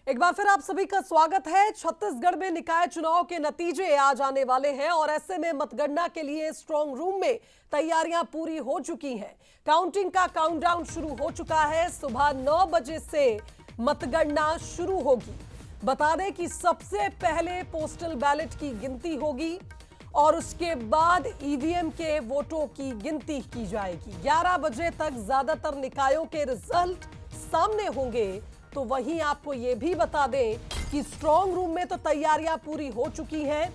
एक बार फिर आप सभी का स्वागत है। छत्तीसगढ़ में निकाय चुनाव के नतीजे आ जाने वाले हैं और ऐसे में मतगणना के लिए स्ट्रांग रूम में तैयारियां पूरी हो चुकी हैं। काउंटिंग का काउंटडाउन शुरू हो चुका है। सुबह 9 बजे से मतगणना शुरू होगी। बता दें कि सबसे पहले पोस्टल बैलेट की गिनती होगी और उसके बाद ईवीएम के वोटों की गिनती की जाएगी। 11 बजे तक ज्यादातर निकायों के रिजल्ट सामने होंगे। तो वहीं आपको यह भी बता दें कि स्ट्रांग रूम में तो तैयारियां पूरी हो चुकी हैं।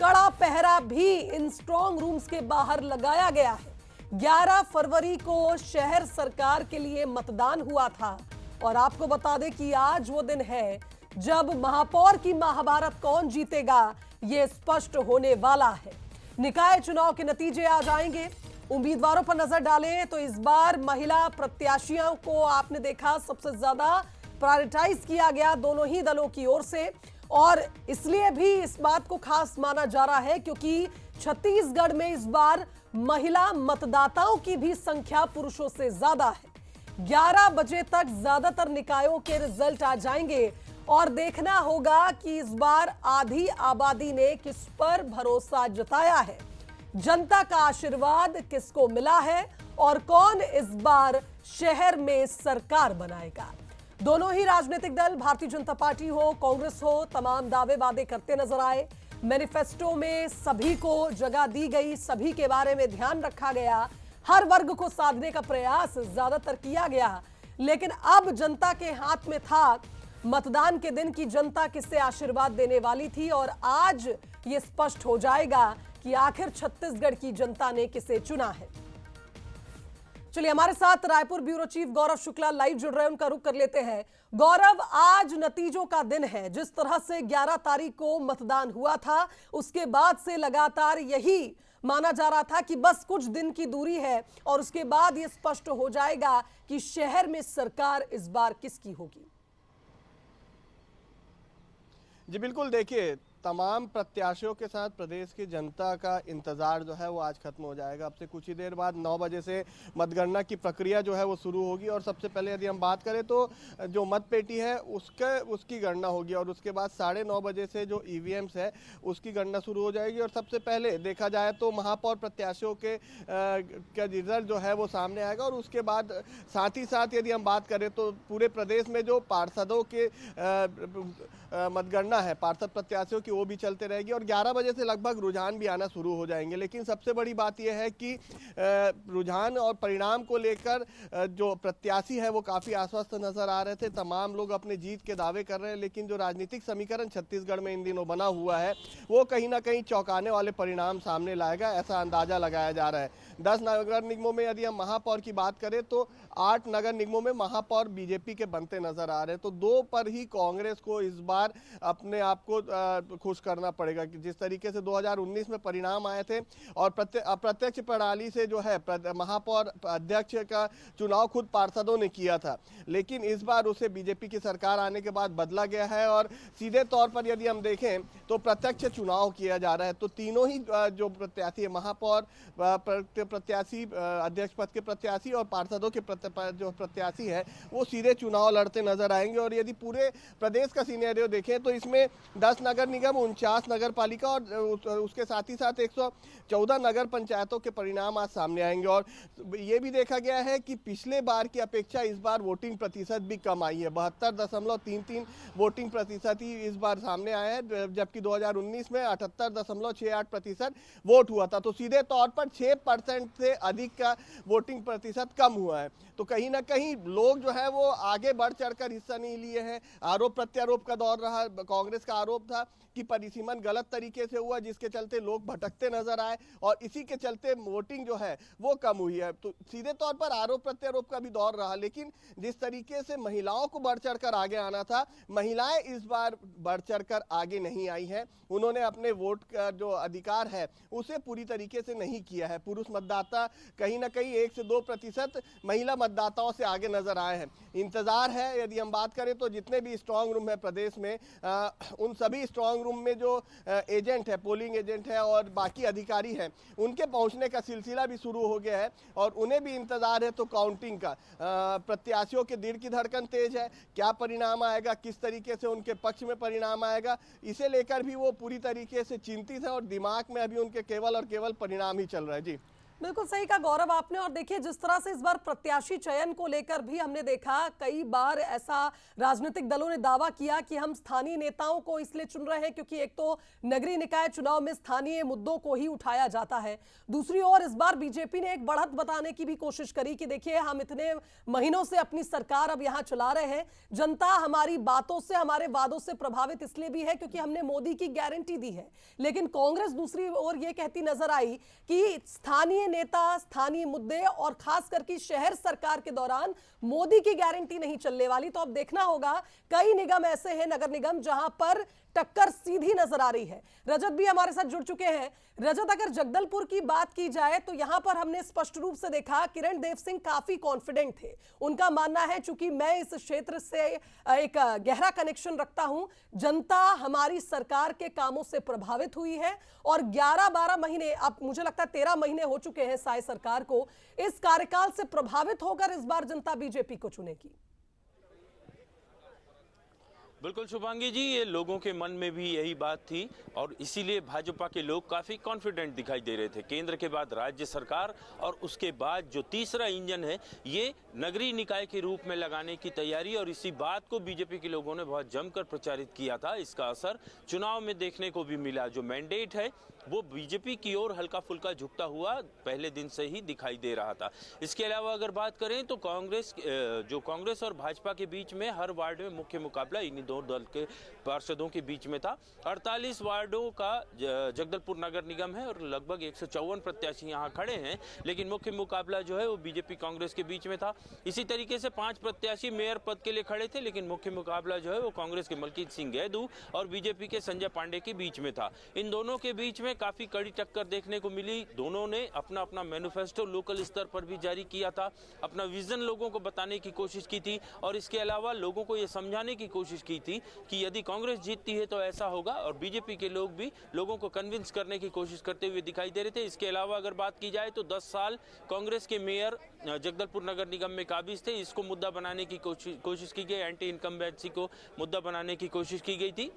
कड़ा पहरा भी इन स्ट्रांग रूम्स के बाहर लगाया गया है। 11 फरवरी को शहर सरकार के लिए मतदान हुआ था और आपको बता दें कि आज वो दिन है जब महापौर की महाभारत कौन जीतेगा ये स्पष्ट होने वाला है। निकाय चुनाव के नतीजे आ जाएंगे। उम्मीदवारों पर नजर डालें तो इस बार महिला प्रत्याशियों को आपने देखा सबसे ज्यादा प्रायोरिटाइज किया गया दोनों ही दलों की ओर से, और इसलिए भी इस बात को खास माना जा रहा है क्योंकि छत्तीसगढ़ में इस बार महिला मतदाताओं की भी संख्या पुरुषों से ज्यादा है। 11 बजे तक ज्यादातर निकायों के रिजल्ट आ जाएंगे और देखना होगा कि इस बार आधी आबादी ने किस पर भरोसा जताया है, जनता का आशीर्वाद किसको मिला है और कौन इस बार शहर में सरकार बनाएगा। दोनों ही राजनीतिक दल, भारतीय जनता पार्टी हो, कांग्रेस हो, तमाम दावे वादे करते नजर आए। मैनिफेस्टो में सभी को जगह दी गई, सभी के बारे में ध्यान रखा गया, हर वर्ग को साधने का प्रयास ज्यादातर किया गया। लेकिन अब जनता के हाथ में था मतदान के दिन की जनता किससे आशीर्वाद देने वाली थी और आज ये स्पष्ट हो जाएगा कि आखिर छत्तीसगढ़ की जनता ने किसे चुना है। चलिए हमारे साथ रायपुर ब्यूरो चीफ गौरव शुक्ला लाइव जुड़ रहे हैं, उनका रुख कर लेते हैं। गौरव, आज नतीजों का दिन है। जिस तरह से 11 तारीख को मतदान हुआ था उसके बाद से लगातार यही माना जा रहा था कि बस कुछ दिन की दूरी है और उसके बाद ये स्पष्ट हो जाएगा कि शहर में सरकार इस बार किसकी होगी। जी बिल्कुल, देखिए तमाम प्रत्याशियों के साथ प्रदेश की जनता का इंतज़ार जो है वो आज खत्म हो जाएगा। अब से कुछ ही देर बाद 9 बजे से मतगणना की प्रक्रिया जो है वो शुरू होगी और सबसे पहले यदि हम बात करें तो जो मतपेटी है उसकी गणना होगी और उसके बाद 9:30 बजे से जो ईवीएम्स है उसकी गणना शुरू हो जाएगी। और सबसे पहले देखा जाए तो महापौर प्रत्याशियों के रिजल्ट जो है वो सामने आएगा और उसके बाद साथ ही साथ यदि हम बात करें तो पूरे प्रदेश में जो पार्षदों के मतगणना है, पार्षद प्रत्याशियों की, वो भी चलते रहेगी और 11 बजे से लगभग रुझान भी आना शुरू हो जाएंगे। लेकिन सबसे बड़ी बात यह है कि रुझान और परिणाम को लेकर जो प्रत्याशी है वो काफ़ी आश्वस्त नजर आ रहे थे। तमाम लोग अपने जीत के दावे कर रहे हैं, लेकिन जो राजनीतिक समीकरण छत्तीसगढ़ में इन दिनों बना हुआ है वो कहीं ना कहीं चौंकाने वाले परिणाम सामने लाएगा, ऐसा अंदाजा लगाया जा रहा है। 10 नगर निगमों में यदि हम महापौर की बात करें तो 8 नगर निगमों में महापौर बीजेपी के बनते नजर आ रहे हैं। तो 2 पर ही कांग्रेस को इस बार अपने आप को खुश करना पड़ेगा कि जिस तरीके से 2019 में परिणाम आए थे और अप्रत्यक्ष प्रणाली से जो है महापौर अध्यक्ष का चुनाव खुद पार्षदों ने किया था, लेकिन इस बार उसे बीजेपी की सरकार आने के बाद बदला गया है और सीधे तौर पर यदि हम देखें तो प्रत्यक्ष चुनाव किया जा रहा है। तो तीनों ही जो प्रत्याशी है, महापौर प्रत्याशी, अध्यक्ष पद के प्रत्याशी और पार्षदों के जो प्रत्याशी है वो सीधे चुनाव लड़ते नजर आएंगे। और यदि पूरे प्रदेश का सिनेरियो देखें तो इसमें 10 नगर निगम, 49 नगर पालिका और उसके साथ ही साथ 114 नगर पंचायतों के परिणाम आज सामने आएंगे। और ये भी देखा गया है कि पिछले बार की अपेक्षा इस बार वोटिंग प्रतिशत भी कम आई है। 72.33 वोटिंग प्रतिशत ही इस बार सामने आया है, जबकि 2019 में 78.68% वोट हुआ था। तो सीधे तौर पर 6% से अधिक का वोटिंग प्रतिशत कम हुआ है। तो कहीं ना कहीं लोग जो है वो आगे बढ़ चढ़कर हिस्सा नहीं लिए हैं। आरोप प्रत्यारोप का दौर रहा। कांग्रेस का आरोप था कि परिसीमन गलत तरीके से हुआ, जिसके चलते लोग भटकते नजर आए और इसी के चलते वोटिंग जो है वो कम हुई है। तो सीधे तौर पर आरोप प्रत्यारोप का भी दौर रहा। लेकिन जिस तरीके से महिलाओं को बढ़ चढ़कर आगे आना था, महिलाएं इस बार बढ़ चढ़कर आगे नहीं आई हैं। उन्होंने अपने वोट का जो अधिकार है उसे पूरी तरीके से नहीं किया है। पुरुष मतदाता कहीं ना कहीं 1 से 2% महिला मतदाताओं से आगे नजर आए हैं। इंतजार है, यदि हम बात करें तो जितने भी स्ट्रांग रूम है प्रदेश में, उन सभी स्ट्रांग रूम में जो एजेंट है, पोलिंग एजेंट है और बाकी अधिकारी हैं, उनके पहुंचने का सिलसिला भी शुरू हो गया है और उन्हें भी इंतजार है तो काउंटिंग का। प्रत्याशियों के दिल की धड़कन तेज है, क्या परिणाम आएगा, किस तरीके से उनके पक्ष में परिणाम आएगा, इसे लेकर भी वो पूरी तरीके से चिंतित है और दिमाग में अभी उनके केवल और केवल परिणाम ही चल रहा है। जी बिल्कुल सही कहा गौरव आपने। और देखिए जिस तरह से इस बार प्रत्याशी चयन को लेकर भी हमने देखा, कई बार ऐसा राजनीतिक दलों ने दावा किया कि हम स्थानीय नेताओं को इसलिए चुन रहे हैं क्योंकि एक तो नगरीय निकाय चुनाव में स्थानीय मुद्दों को ही उठाया जाता है, दूसरी ओर इस बार बीजेपी ने एक बढ़त बताने की भी कोशिश करी कि देखिए हम इतने महीनों से अपनी सरकार अब यहां चला रहे हैं, जनता हमारी बातों से, हमारे वादों से प्रभावित इसलिए भी है क्योंकि हमने मोदी की गारंटी दी है। लेकिन कांग्रेस दूसरी ओर यह कहती नजर आई कि स्थानीय नेता, स्थानीय मुद्दे और खास करके शहर सरकार के दौरान मोदी की गारंटी नहीं चलने वाली। तो अब देखना होगा, कई निगम ऐसे हैं, नगर निगम, जहां पर टक्कर सीधी नजर आ रही है। रजत भी हमारे साथ जुड़ चुके हैं। रजत, अगर जगदलपुर की बात की जाए तो यहां पर हमने स्पष्ट रूप से देखा किरण देव सिंह काफी कॉन्फिडेंट थे। उनका मानना है चूंकि मैं इस क्षेत्र से एक गहरा कनेक्शन रखता हूं, जनता हमारी सरकार के कामों से प्रभावित हुई है और 11-12 महीने, अब मुझे लगता है 13 महीने हो चुके हैं साय सरकार को, इस कार्यकाल से प्रभावित होकर इस बार जनता बीजेपी को चुनेगी। बिल्कुल शुभांगी जी, ये लोगों के मन में भी यही बात थी और इसीलिए भाजपा के लोग काफ़ी कॉन्फिडेंट दिखाई दे रहे थे। केंद्र के बाद राज्य सरकार और उसके बाद जो तीसरा इंजन है ये नगरीय निकाय के रूप में लगाने की तैयारी, और इसी बात को बीजेपी के लोगों ने बहुत जमकर प्रचारित किया था। इसका असर चुनाव में देखने को भी मिला। जो मैंडेट है वो बीजेपी की ओर हल्का फुल्का झुकता हुआ पहले दिन से ही दिखाई दे रहा था। इसके अलावा अगर बात करें तो कांग्रेस और भाजपा के बीच में हर वार्ड में मुख्य मुकाबला इन्हीं दो दल के पार्षदों के बीच में था। 48 वार्डों का जगदलपुर नगर निगम है और लगभग 154 प्रत्याशी यहाँ खड़े हैं, लेकिन मुख्य मुकाबला जो है वो बीजेपी कांग्रेस के बीच में था। इसी तरीके से 5 प्रत्याशी मेयर पद के लिए खड़े थे, लेकिन मुख्य मुकाबला जो है वो कांग्रेस के मलकीत सिंह गैदू और बीजेपी के संजय पांडे के बीच में था। इन दोनों के बीच में काफी कड़ी टक्कर देखने को मिली। दोनों ने अपना अपना मैनिफेस्टो लोकल स्तर पर भी जारी किया था, अपना विजन लोगों को बताने की कोशिश की थी और इसके अलावा लोगों को ये समझाने की कोशिश की थी कि यदि कांग्रेस जीतती है तो ऐसा होगा, और बीजेपी के लोग भी लोगों को कन्विंस करने की कोशिश करते हुए दिखाई दे रहे थे। इसके अलावा अगर बात की जाए तो 10 साल कांग्रेस के मेयर जगदलपुर नगर निगम में काबिज थे। इसको मुद्दा बनाने की कोशिश की गई, एंटी इनकम्बेंसी को मुद्दा बनाने की कोशिश की गई थी।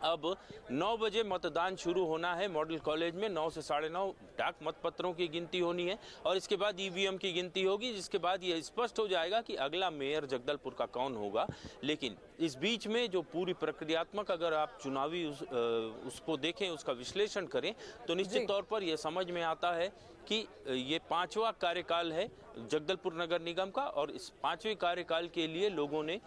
अब 9 बजे मतदान शुरू होना है मॉडल कॉलेज में। 9 से 9:30 डाक मतपत्रों की गिनती होनी है और इसके बाद ईवीएम की गिनती होगी, जिसके बाद ये स्पष्ट हो जाएगा कि अगला मेयर जगदलपुर का कौन होगा। लेकिन इस बीच में जो पूरी प्रक्रियात्मक, अगर आप चुनावी उसको देखें, उसका विश्लेषण करें तो निश्चित तौर पर यह समझ में आता है कि ये 5वां कार्यकाल है जगदलपुर नगर निगम का और इस 5वें कार्यकाल के लिए लोगों ने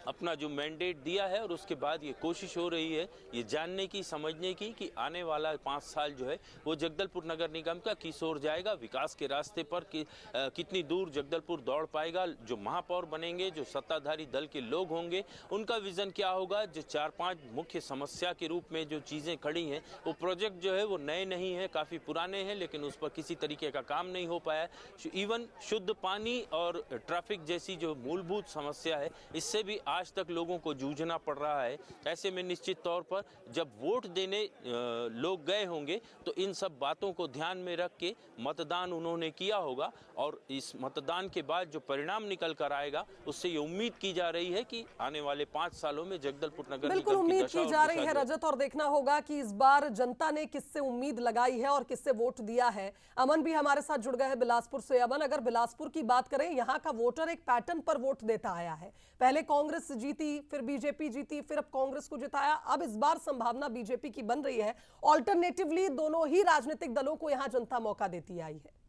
अपना जो मैंडेट दिया है और उसके बाद ये कोशिश हो रही है ये जानने की, समझने की कि आने वाला 5 साल जो है वो जगदलपुर नगर निगम का किस ओर जाएगा, विकास के रास्ते पर कितनी दूर जगदलपुर दौड़ पाएगा। जो महापौर बनेंगे, जो सत्ताधारी दल के लोग होंगे, उनका विजन क्या होगा। जो 4-5 मुख्य समस्या के रूप में जो चीज़ें खड़ी हैं, वो प्रोजेक्ट जो है वो नए नहीं है, काफ़ी पुराने हैं, लेकिन उस पर किसी तरीके का काम नहीं हो पाया। इवन शुद्ध पानी और ट्रैफिक जैसी जो मूलभूत समस्या है, इससे भी आज तक लोगों को जूझना पड़ रहा है। ऐसे में निश्चित तौर पर जब वोट देने लोग गए होंगे तो इन सब बातों को ध्यान में रख के मतदान उन्होंने किया होगा और इस मतदान के बाद जो परिणाम निकल कर आएगा उससे ये उम्मीद की जा रही है कि आने वाले 5 सालों में जगदलपुर नगर बिल्कुल उम्मीद की जा रही है रजत, और देखना होगा कि इस बार जनता ने किससे उम्मीद लगाई है और किससे वोट दिया है। अमन भी हमारे साथ जुड़ गए हैं बिलासपुर से। अमन, अगर बिलासपुर की बात करें, यहाँ का वोटर एक पैटर्न पर वोट देता आया है। पहले कांग्रेस जीती, फिर बीजेपी जीती, फिर अब कांग्रेस को जिताया। अब इस बार संभावना बीजेपी की बन रही है। ऑल्टरनेटिवली दोनों ही राजनीतिक दलों को यहां जनता मौका देती आई है।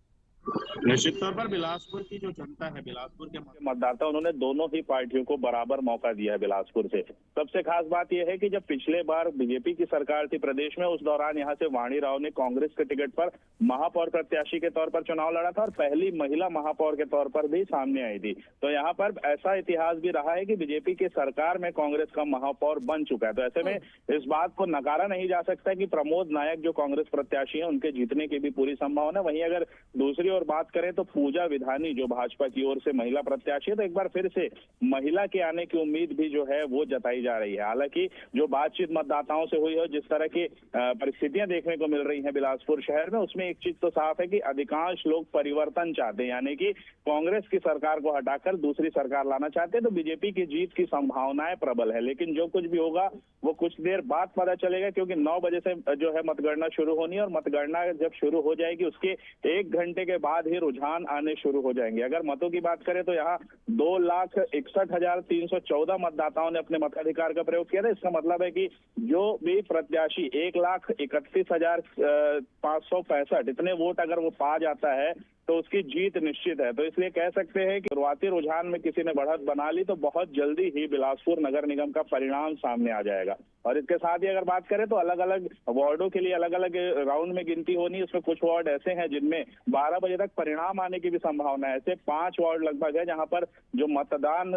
निश्चित तौर पर बिलासपुर की जो जनता है, बिलासपुर के मतदाता, उन्होंने दोनों ही पार्टियों को बराबर मौका दिया है बिलासपुर से। सबसे खास बात यह है कि जब पिछले बार बीजेपी की सरकार थी प्रदेश में, उस दौरान यहां से वाणी राव ने कांग्रेस के टिकट पर महापौर प्रत्याशी के तौर पर चुनाव लड़ा था और पहली महिला महापौर के तौर पर भी सामने आई थी। तो यहाँ पर ऐसा इतिहास भी रहा है कि बीजेपी की सरकार में कांग्रेस का महापौर बन चुका है। तो ऐसे में इस बात को नकारा नहीं जा सकता कि प्रमोद नायक जो कांग्रेस प्रत्याशी है, उनके जीतने की भी पूरी संभावना। वहीं अगर दूसरी ओर बात करें तो पूजा विधानी जो भाजपा की ओर से महिला प्रत्याशी है, तो एक बार फिर से महिला के आने की उम्मीद भी जो है वो जताई जा रही है। हालांकि जो बातचीत मतदाताओं से हुई है, जिस तरह की परिस्थितियां देखने को मिल रही हैं बिलासपुर शहर में, उसमें एक चीज तो साफ है कि अधिकांश लोग परिवर्तन चाहते हैं, यानी कि कांग्रेस की सरकार को हटाकर दूसरी सरकार लाना चाहते हैं। तो बीजेपी की जीत की संभावनाएं प्रबल है, लेकिन जो कुछ भी होगा वो कुछ देर बाद पता चलेगा, क्योंकि 9 बजे से जो है मतगणना शुरू होनी है और मतगणना जब शुरू हो जाएगी उसके 1 घंटे के बाद ही रुझान आने शुरू हो जाएंगे। अगर मतों की बात करें तो यहाँ 2,61,314 मतदाताओं ने अपने मताधिकार का प्रयोग किया था। इसका मतलब है कि जो भी प्रत्याशी 1,31,565 इतने वोट अगर वो पा जाता है तो उसकी जीत निश्चित है। तो इसलिए कह सकते हैं कि शुरुआती रुझान में किसी ने बढ़त बना ली तो बहुत जल्दी ही बिलासपुर नगर निगम का परिणाम सामने आ जाएगा। और इसके साथ ही अगर बात करें तो अलग अलग वार्डों के लिए अलग अलग राउंड में गिनती होनी है। उसमें कुछ वार्ड ऐसे हैं जिनमें 12 बजे तक परिणाम आने की भी संभावना है। ऐसे 5 वार्ड लगभग है जहां पर जो मतदान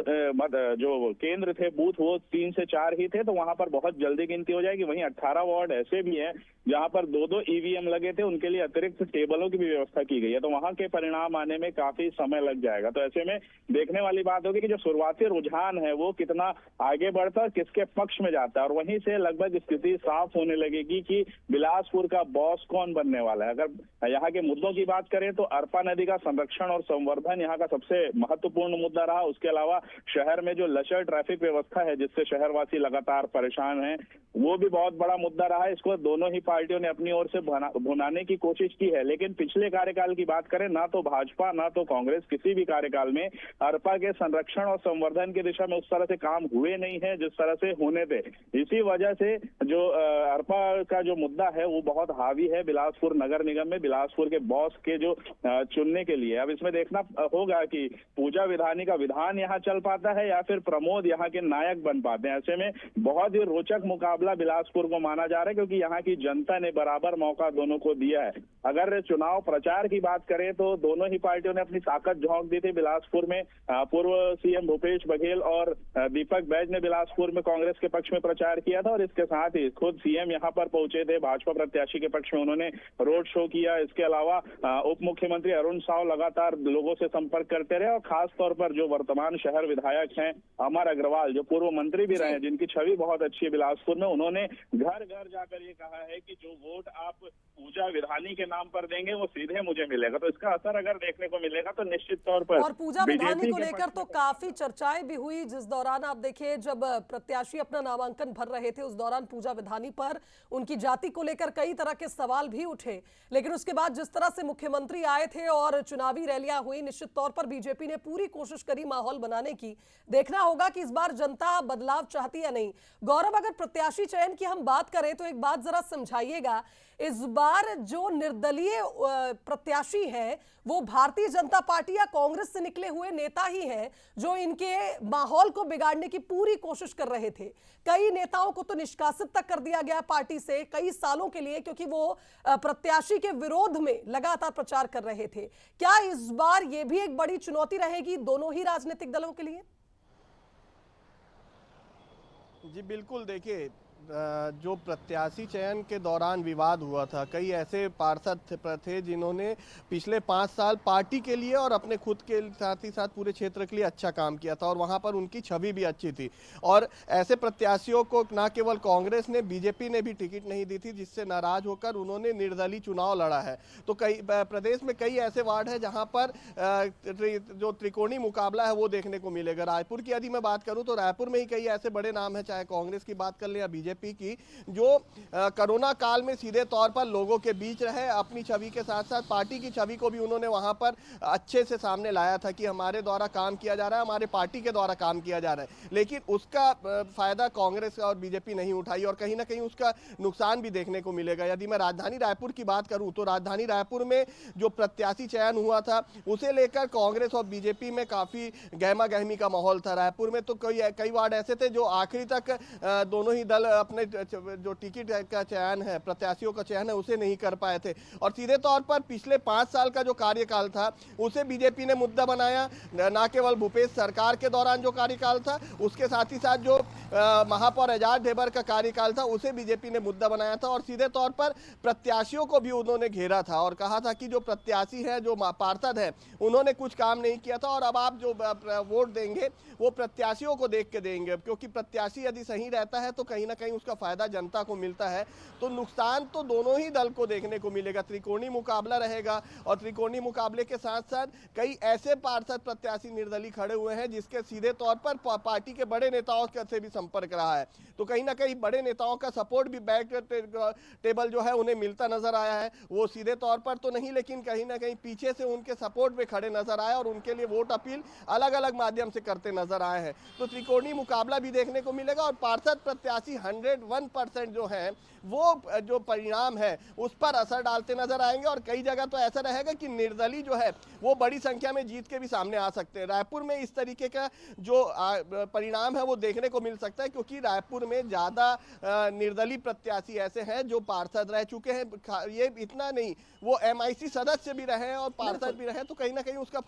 जो केंद्र थे, बूथ, वो 3 से 4 ही थे, तो वहां पर बहुत जल्दी गिनती हो जाएगी। वहीं 18 वार्ड ऐसे भी हैं जहां पर 2-2 ईवीएम लगे थे, उनके लिए अतिरिक्त टेबलों की भी व्यवस्था की गई है, तो वहां के परिणाम आने में काफी समय लग जाएगा। तो ऐसे में देखने वाली बात होगी कि जो शुरुआती रुझान है वो कितना आगे बढ़ता है और किसके पक्ष में जाता है, और वहीं से लगभग स्थिति साफ होने लगेगी कि बिलासपुर का बॉस कौन बनने वाला है। अगर यहाँ के मुद्दों की बात करें तो अरपा नदी का संरक्षण और संवर्धन यहाँ का सबसे महत्वपूर्ण मुद्दा रहा। उसके अलावा शहर में जो लचर ट्रैफिक व्यवस्था है जिससे शहरवासी लगातार परेशान हैं, वो भी बहुत बड़ा मुद्दा रहा है। इसको दोनों ही पार्टियों ने अपनी ओर से भुनाने की कोशिश की है, लेकिन पिछले कार्यकाल की बात करें ना तो भाजपा ना तो कांग्रेस किसी भी कार्यकाल में अरपा के संरक्षण और संवर्धन की दिशा में उस तरह से काम हुए नहीं है जिस तरह से होने थे। इसी वजह से जो अरपा का जो मुद्दा है वो बहुत हावी है बिलासपुर नगर निगम में, बिलासपुर के बॉस के जो चुनने के लिए। अब इसमें देखना होगा कि पूजा विधानी का विधान यहाँ चल पाता है या फिर प्रमोद यहाँ के नायक बन पाते हैं। ऐसे में बहुत ही रोचक मुकाबला बिलासपुर को माना जा रहा है, क्योंकि यहाँ की जनता ने बराबर मौका दोनों को दिया है। अगर चुनाव प्रचार की बात करें तो दोनों ही पार्टियों ने अपनी ताकत झोंक दी थी बिलासपुर में। पूर्व सीएम भूपेश बघेल और दीपक बैज ने बिलासपुर में कांग्रेस के पक्ष में प्रचार किया था, और इसके साथ ही खुद सीएम यहां पर पहुंचे थे भाजपा प्रत्याशी के पक्ष में, उन्होंने रोड शो किया। इसके अलावा उप मुख्यमंत्री अरुण साव लगातार लोगों से संपर्क करते रहे, और खास तौर पर जो वर्तमान शहर विधायक हैं अमर अग्रवाल, जो पूर्व मंत्री भी रहे, जिनकी छवि बहुत अच्छी है बिलासपुर में, उन्होंने घर घर जाकर ये कहा है कि जो वोट आप पूजा विधानी के नाम पर देंगे वो सीधे मुझे मिलेगा। तो इसका असर अगर देखने को मिलेगा तो निश्चित तौर पर। और पूजा विधानी को लेकर तो काफी चर्चाएं भी हुई, जिस दौरान आप देखिए जब प्रत्याशी अपना नामांकन भर रहे थे उस दौरान पूजा विधानी पर उनकी जाति को लेकर कई तरह के सवाल भी उठे। लेकिन उसके बाद जिस तरह से मुख्यमंत्री आए थे और चुनावी रैलियां हुई, निश्चित तौर पर बीजेपी ने पूरी कोशिश करी माहौल बनाने की। देखना होगा कि इस बार जनता बदलाव चाहती या नहीं। गौरव, अगर प्रत्याशी चयन की हम बात करें तो एक बात जरा समझाइएगा, इस बार जो निर्दलीय प्रत्याशी हैं वो भारतीय जनता पार्टी या कांग्रेस से निकले हुए नेता ही हैं जो इनके माहौल को बिगाड़ने की पूरी कोशिश कर रहे थे। कई नेताओं को तो निष्कासित तक कर दिया गया पार्टी से कई सालों के लिए, क्योंकि वो प्रत्याशी के विरोध में लगातार प्रचार कर रहे थे। क्या इस बार ये भी एक बड़ी चुनौती रहेगी दोनों ही राजनीतिक दलों के लिए? जी बिल्कुल, देखिए जो प्रत्याशी चयन के दौरान विवाद हुआ था, कई ऐसे पार्षद थे जिन्होंने पिछले 5 साल पार्टी के लिए और अपने खुद के साथ ही साथ पूरे क्षेत्र के लिए अच्छा काम किया था, और वहां पर उनकी छवि भी अच्छी थी। और ऐसे प्रत्याशियों को न केवल कांग्रेस ने, बीजेपी ने भी टिकट नहीं दी थी, जिससे नाराज होकर उन्होंने निर्दलीय चुनाव लड़ा है। तो कई प्रदेश में कई ऐसे वार्ड है जहाँ पर जो त्रिकोणीय मुकाबला है वो देखने को मिलेगा। रायपुर की यदि मैं बात करूँ तो रायपुर में ही कई ऐसे बड़े नाम है, चाहे कांग्रेस की बात कर ले या बीजेपी की, जो कोरोना काल में सीधे तौर पर लोगों के बीच रहे, अपनी छवि के साथ साथ पार्टी की छवि को भी उन्होंने वहां पर अच्छे से सामने लाया था कि हमारे द्वारा काम किया जा रहा है, हमारे पार्टी के द्वारा काम किया जा रहा है। लेकिन उसका फायदा कांग्रेस और बीजेपी नहीं उठाई, और कहीं ना कहीं उसका नुकसान भी देखने को मिलेगा। यदि मैं राजधानी रायपुर की बात करूं तो राजधानी रायपुर में जो प्रत्याशी चयन हुआ था उसे लेकर कांग्रेस और बीजेपी में काफी गहमा गहमी का माहौल था। रायपुर में तो कई वार्ड ऐसे थे जो आखिरी तक दोनों ही दल अपने जो टिकट का चयन है, प्रत्याशियों का चयन है, उसे नहीं कर पाए थे। और सीधे तौर पर पिछले 5 साल का जो कार्यकाल था उसे बीजेपी ने मुद्दा बनाया। न केवल भूपेश सरकार के दौरान जो कार्यकाल था, उसके साथ ही साथ जो महापौर एजाज ढेबर का कार्यकाल था उसे बीजेपी ने मुद्दा बनाया था। और सीधे तौर पर प्रत्याशियों को भी उन्होंने घेरा था और कहा था कि जो प्रत्याशी है, जो पार्षद है, उन्होंने कुछ काम नहीं किया था और अब आप जो वोट देंगे वो प्रत्याशियों को देख के देंगे, क्योंकि प्रत्याशी यदि सही रहता है तो कहीं ना कहीं उसका फायदा जनता को मिलता है। तो नुकसान तो दोनों ही दल को देखने को मिलेगा। त्रिकोणीय मुकाबला रहेगा और त्रिकोणीय मुकाबले के साथ साथ कई ऐसे पार्षद प्रत्याशी निर्दलीय खड़े हुए हैं जिसके सीधे तौर पर पार्टी के बड़े नेताओं से भी संपर्क रहा है। तो कहीं ना कहीं बड़े नेताओं का सपोर्ट भी बैक टेबल जो है उन्हें मिलता नजर आया है। वो सीधे तौर पर तो नहीं, लेकिन कहीं ना कहीं पीछे से उनके सपोर्ट में खड़े नजर आए और उनके लिए वोट अपील अलग अलग माध्यम से करते नजर आए हैं। तो त्रिकोणीय मुकाबला भी देखने को मिलेगा और पार्षद प्रत्याशी 101% जो है वो जो परिणाम है उस पर असर डालते नजर आएंगे। और कई जगह तो ऐसा रहेगा कि निर्दलीय जो है वो बड़ी संख्या में जीत के भी सामने आ सकते हैं। रायपुर में इस तरीके का जो परिणाम है वो देखने को मिल सकता है, क्योंकि रायपुर में ज्यादा निर्दलीय प्रत्याशी ऐसे हैं जो पार्षद रह चुके हैं। ये इतना नहीं, वो MIC सदस्य भी रहे और पार्षद भी रहे, तो कहीं ना कहीं उसका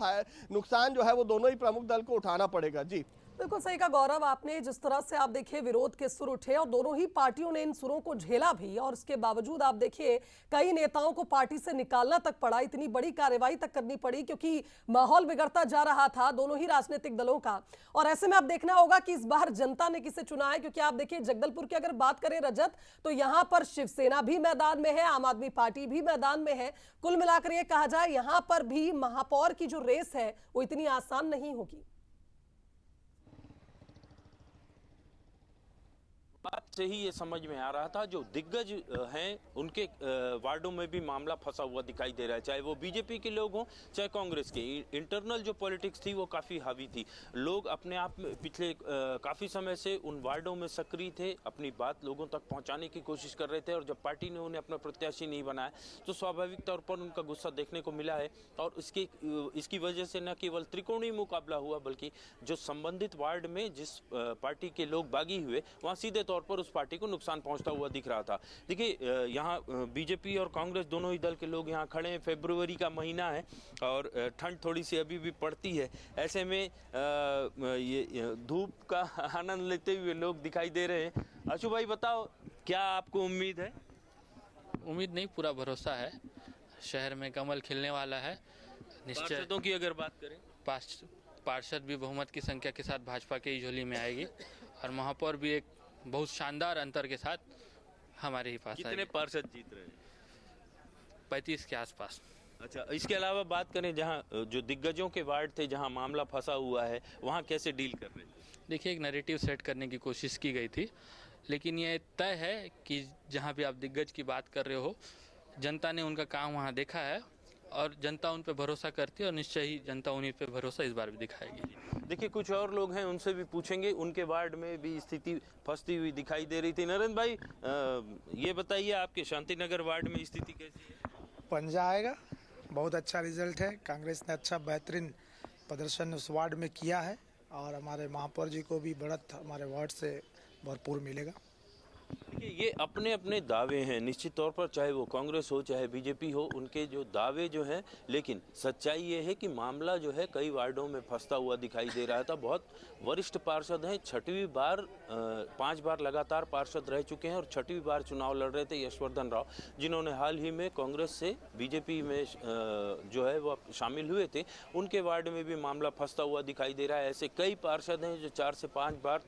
नुकसान जो है वो दोनों ही प्रमुख दल को उठाना पड़ेगा। जी बिल्कुल सही कहा गौरव आपने। जिस तरह से आप देखिए विरोध के सुर उठे और दोनों ही पार्टियों ने इन सुरों को झेला भी, और इसके बावजूद आप देखिए कई नेताओं को पार्टी से निकालना तक पड़ा, इतनी बड़ी कार्रवाई तक करनी पड़ी क्योंकि माहौल बिगड़ता जा रहा था दोनों ही राजनीतिक दलों का। और ऐसे में अब देखना होगा कि इस बार जनता ने किसे चुना है, क्योंकि आप देखिए जगदलपुर की अगर बात करें रजत, तो यहां पर शिवसेना भी मैदान में है, आम आदमी पार्टी भी मैदान में है। कुल मिलाकर यह कहा जाए यहां पर भी महापौर की जो रेस है वो इतनी आसान नहीं होगी। बात से ही ये समझ में आ रहा था, जो दिग्गज हैं उनके वार्डों में भी मामला फंसा हुआ दिखाई दे रहा है, चाहे वो बीजेपी के लोग हों चाहे कांग्रेस के। इंटरनल जो पॉलिटिक्स थी वो काफ़ी हावी थी। लोग अपने आप में पिछले काफ़ी समय से उन वार्डों में सक्रिय थे, अपनी बात लोगों तक पहुंचाने की कोशिश कर रहे थे। और जब पार्टी ने उन्हें अपना प्रत्याशी नहीं बनाया तो स्वाभाविक तौर पर उनका गुस्सा देखने को मिला है। और इसकी वजह से न केवल त्रिकोणीय मुकाबला हुआ, बल्कि जो संबंधित वार्ड में जिस पार्टी के लोग बागी हुए वहाँ सीधे तौर पर उस पार्टी को नुकसान पहुंचता हुआ दिख रहा था। देखिए यहाँ बीजेपी और कांग्रेस दोनों ही दल के लोग यहाँ खड़े हैं। फरवरी का महीना है और ठंड थोड़ी सी अभी भी पड़ती है। ऐसे में ये धूप का आनंद लेते हुए लोग दिखाई दे रहे हैं। अशु भाई बताओ, क्या आपको उम्मीद है? उम्मीद नहीं, पूरा भरोसा है। शहर में कमल खिलने वाला है निश्चय। पार्षदों की अगर बात करें, पार्षद भी बहुमत की संख्या के साथ भाजपा के ही झोली में आएगी और महापौर भी एक बहुत शानदार अंतर के साथ हमारे ही पास आएगी। कितने पार्षद जीत रहे हैं? 35 के आसपास। अच्छा, इसके अलावा बात करें जहाँ जो दिग्गजों के वार्ड थे जहाँ मामला फंसा हुआ है, वहाँ कैसे डील कर रहे हैं? देखिए, एक नैरेटिव सेट करने की कोशिश की गई थी, लेकिन ये तय है कि जहाँ भी आप दिग्गज की बात कर रहे हो, जनता ने उनका काम वहाँ देखा है और जनता उन पर भरोसा करती है और निश्चय ही जनता उन्हीं पे भरोसा इस बार भी दिखाएगी। देखिए, कुछ और लोग हैं, उनसे भी पूछेंगे। उनके वार्ड में भी स्थिति फंसती हुई दिखाई दे रही थी। नरेंद्र भाई, ये बताइए आपके शांतिनगर वार्ड में स्थिति कैसी है? बन जाएगा, बहुत अच्छा रिजल्ट है। कांग्रेस ने अच्छा बेहतरीन प्रदर्शन उस वार्ड में किया है और हमारे महापौर जी को भी बढ़त हमारे वार्ड से भरपूर मिलेगा। देखिए, ये अपने अपने दावे हैं निश्चित तौर पर, चाहे वो कांग्रेस हो चाहे बीजेपी हो, उनके जो दावे जो हैं, लेकिन सच्चाई ये है कि मामला जो है कई वार्डों में फंसता हुआ दिखाई दे रहा था। बहुत वरिष्ठ पार्षद हैं, 6वीं बार 5 बार लगातार पार्षद रह चुके हैं और 6वीं बार चुनाव लड़ रहे थे यशवर्धन राव, जिन्होंने हाल ही में कांग्रेस से बीजेपी में जो है वो शामिल हुए थे। उनके वार्ड में भी मामला फंसता हुआ दिखाई दे रहा है। ऐसे कई पार्षद हैं जो 4 से 5 बार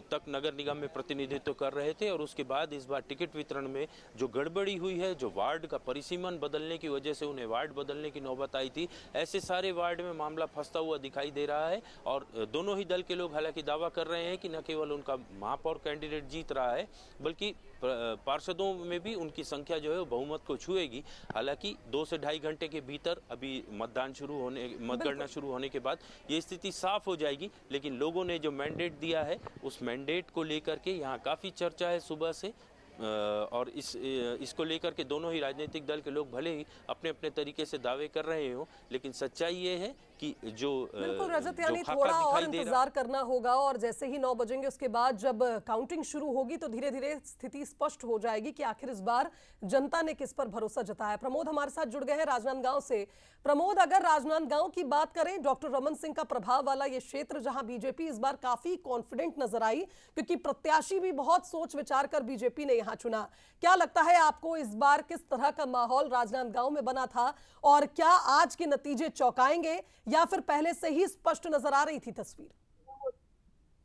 तक नगर निगम में प्रतिनिधित्व कर रहे थे और उसके बाद इस बार टिकट वितरण में जो गड़बड़ी हुई है, जो वार्ड का परिसीमन बदलने की वजह से उन्हें वार्ड बदलने की नौबत आई थी, ऐसे सारे वार्ड में मामला फंसता हुआ दिखाई दे रहा है। और दोनों ही दल के लोग हालांकि दावा कर रहे हैं कि न केवल उनका महापौर कैंडिडेट जीत रहा है, बल्कि पार्षदों में भी उनकी संख्या जो है वो बहुमत को छुएगी। हालांकि 2 से ढाई घंटे के भीतर अभी मतगणना शुरू होने के बाद ये स्थिति साफ हो जाएगी। लेकिन लोगों ने जो मैंडेट दिया है उस मैंडेट को लेकर के यहाँ काफ़ी चर्चा है सुबह से, और इसको लेकर के दोनों ही राजनीतिक दल के लोग भले ही अपने अपने तरीके से दावे कर रहे हो, लेकिन सच्चाई ये है कि जो बिल्कुल रजत, जो यानी खाका थोड़ा और दिखाई दे रहा इंतजार करना होगा और जैसे ही 9 बजेंगे उसके बाद जब काउंटिंग शुरू होगी तो धीरे धीरे स्थिति स्पष्ट हो जाएगी कि आखिर इस बार जनता ने किस पर भरोसा जताया। प्रमोद हमारे साथ जुड़ गए हैं राजनांदगांव से। प्रमोद, अगर राजनांदगांव की बात करें, डॉक्टर रमन सिंह का प्रभाव वाला ये क्षेत्र जहां बीजेपी इस बार काफी कॉन्फिडेंट नजर आई, क्योंकि प्रत्याशी भी बहुत सोच विचार कर बीजेपी ने यहां चुना। क्या लगता है आपको इस बार किस तरह का माहौल राजनांदगांव में बना था और क्या आज के नतीजे चौंकाएंगे या फिर पहले से ही स्पष्ट नजर आ रही थी तस्वीर?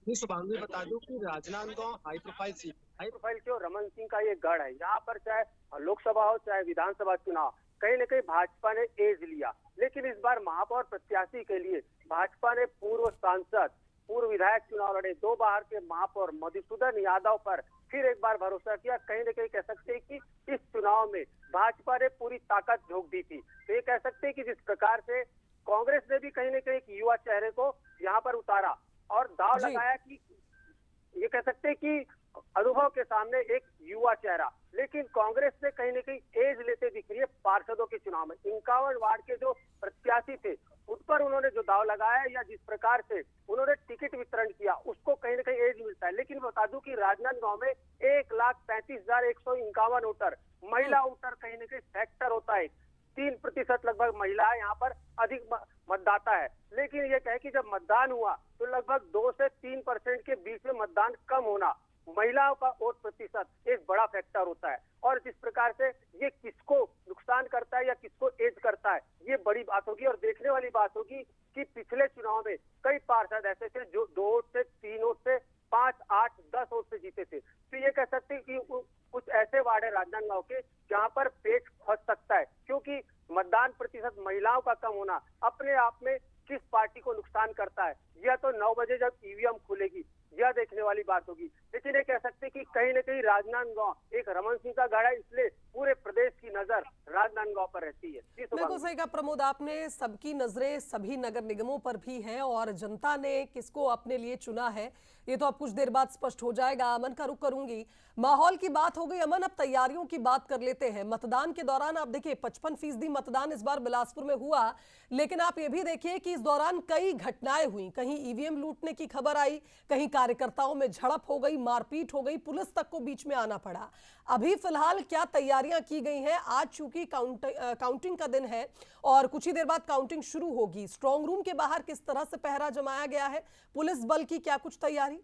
जी शुभांगी, बता दूं कि राजनांदगांव हाई प्रोफाइल क्यों रमन सिंह का ये गढ़ है। यहाँ पर चाहे लोकसभा हो चाहे विधानसभा चुनाव, कहीं न कहीं भाजपा ने एज लिया। लेकिन इस बार महापौर प्रत्याशी के लिए भाजपा ने पूर्व सांसद, पूर्व विधायक चुनाव लड़े 2 बार के महापौर मधुसूदन यादव पर फिर एक बार भरोसा किया। कहीं न कहीं कह सकते हैं कि इस चुनाव में भाजपा ने पूरी ताकत झोंक दी थी। तो ये कह सकते हैं कि जिस प्रकार से कांग्रेस ने भी कहीं न कहीं एक युवा चेहरे को यहाँ पर उतारा और दांव लगाया कि ये कह सकते हैं कि अनुभव के सामने एक युवा चेहरा, लेकिन कांग्रेस ने कहीं न कहीं एज लेते दिख रही है पार्षदों के चुनाव में। 51 वार्ड के जो प्रत्याशी थे उन पर उन्होंने जो दाव लगाया या जिस प्रकार से उन्होंने टिकट वितरण किया उसको कहीं न कहीं एज मिलता है। लेकिन बता दूं कि राजनांदगांव में 1,35,151 वोटर, महिला वोटर कहीं न कहीं फैक्टर होता है। 3% लगभग महिलाएं यहाँ पर अधिक मतदाता है। लेकिन ये कहे कि जब मतदान हुआ तो लगभग 2 से 3% के बीच में मतदान कम होना, महिलाओं का वोट प्रतिशत एक बड़ा फैक्टर होता है। और जिस प्रकार से ये किसको नुकसान करता है या किसको एज करता है, ये बड़ी बात होगी। और देखने वाली बात होगी कि पिछले चुनाव में कई पार्षद ऐसे थे जो 2 वोट से 3 वोट से 5, 8, 10 वोट से जीते थे। तो ये कह सकते हैं कि कुछ ऐसे वार्ड है राजनांदगांव के जहाँ पर पेच फंस सकता है, क्योंकि मतदान प्रतिशत महिलाओं का कम होना अपने आप में किस पार्टी को नुकसान करता है, यह तो 9 बजे जब ईवीएम खुलेगी यह देखने वाली बात होगी। लेकिन ये कह सकते हैं कि कहीं न कहीं राजनांदगांव एक रमन सिंह का गढ़ है, इसलिए पूरे प्रदेश की नजर राजनांदगांव पर रहती है। बिल्कुल सही कहा प्रमोद आपने, सबकी नजरें सभी नगर निगमों पर भी हैं और जनता ने किसको अपने लिए चुना है ये तो अब कुछ देर बाद स्पष्ट हो जाएगा। अमन का रुख करूंगी। माहौल की बात हो गई अमन, अब तैयारियों की बात कर लेते हैं। मतदान के दौरान आप देखिए 55% मतदान इस बार बिलासपुर में हुआ, लेकिन आप ये भी देखिए कि इस दौरान कई घटनाएं हुई। कहीं ईवीएम लूटने की खबर आई, कहीं कार्यकर्ताओं में झड़प हो गई, मारपीट हो गई, पुलिस तक को बीच में आना पड़ा। अभी फिलहाल क्या तैयारियां की गई हैं? आज चूंकि काउंटिंग का दिन है और कुछ ही देर बाद काउंटिंग शुरू होगी, स्ट्रांग रूम के बाहर किस तरह से पहरा जमाया गया है, पुलिस बल की क्या कुछ तैयारी?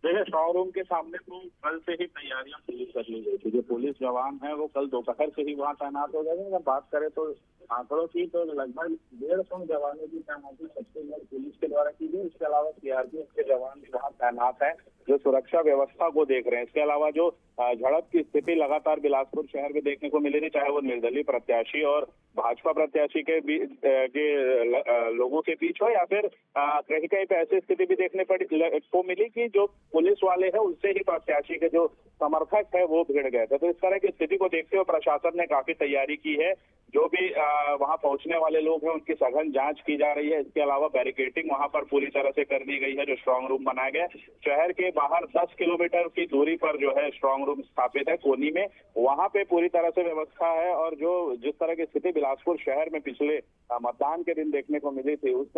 देखिए, स्ट्रांग रूम के सामने तो कल से ही तैयारियां पूरी कर ली गई थी। जो पुलिस जवान है वो कल दोपहर से ही वहां तैनात हो गए। अगर बात करें तो आंकड़ों की, तो लगभग 150 जवानों की तैनाती छत्तीसगढ़ पुलिस के द्वारा की गई। इसके अलावा सीआरपीएफ के जवान भी वहाँ तैनात है जो सुरक्षा व्यवस्था को देख रहे हैं। इसके अलावा जो झड़प की स्थिति लगातार बिलासपुर शहर में देखने को मिली थी, चाहे वो निर्दलीय प्रत्याशी और भाजपा प्रत्याशी के बीच के लोगों के बीच हो, या फिर कहीं कहीं पे ऐसी स्थिति भी देखने को मिली कि जो पुलिस वाले हैं उनसे ही प्रत्याशी के जो समर्थक है वो भिड़ गए थे। तो इस तरह की स्थिति को देखते हुए प्रशासन ने काफी तैयारी की है। जो भी वहां पहुंचने वाले लोग हैं उनकी सघन जांच की जा रही है। इसके अलावा बैरिकेडिंग वहां पर पूरी तरह से कर दी गई है। जो स्ट्रांग रूम बनाया गया शहर के बाहर 10 किलोमीटर की दूरी पर जो है स्ट्रांग रूम स्थापित है कोनी में, वहां पे पूरी तरह से व्यवस्था है। और जो जिस तरह की स्थिति बिलासपुर शहर में पिछले मतदान के दिन देखने को मिली थी, उस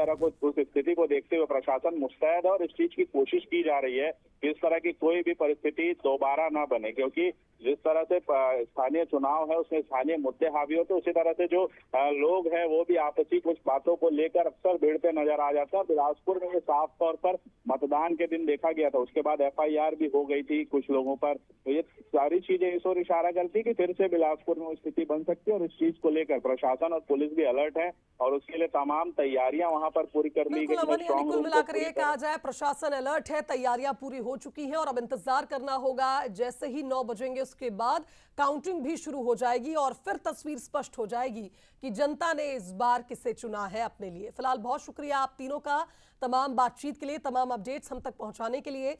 स्थिति को देखते हुए प्रशासन मुस्तैद है और इस चीज की कोशिश की जा रही है कि इस तरह की कोई भी परिस्थिति दोबारा ना बने। क्योंकि जिस तरह से स्थानीय चुनाव है उसमें स्थानीय मुद्दे हावी होते, उसी तरह से जो लोग हैं वो भी आपसी कुछ बातों को लेकर अक्सर भिड़ते नजर आ जाता है। बिलासपुर में ये साफ तौर पर मतदान के दिन देखा गया था। उसके बाद FIR भी हो गई थी कुछ लोगों पर। तो ये सारी चीजें इस ओर इशारा करती कि फिर से बिलासपुर में स्थिति बन सकती है और इस चीज को लेकर प्रशासन और पुलिस भी अलर्ट है और उसके लिए तमाम तैयारियां वहां पर पूरी कर ली गई है। कुल मिलाकर ये कहा जाए प्रशासन अलर्ट है, तैयारियां पूरी हो चुकी हैं और अब इंतजार करना होगा। जैसे ही 9 बजेंगे उसके बाद काउंटिंग भी शुरू हो जाएगी और फिर तस्वीर स्पष्ट हो जाएगी कि जनता ने इस बार किसे चुना है अपने लिए। फिलहाल बहुत शुक्रिया आप तीनों का तमाम बातचीत के लिए, तमाम अपडेट्स हम तक पहुंचाने के लिए।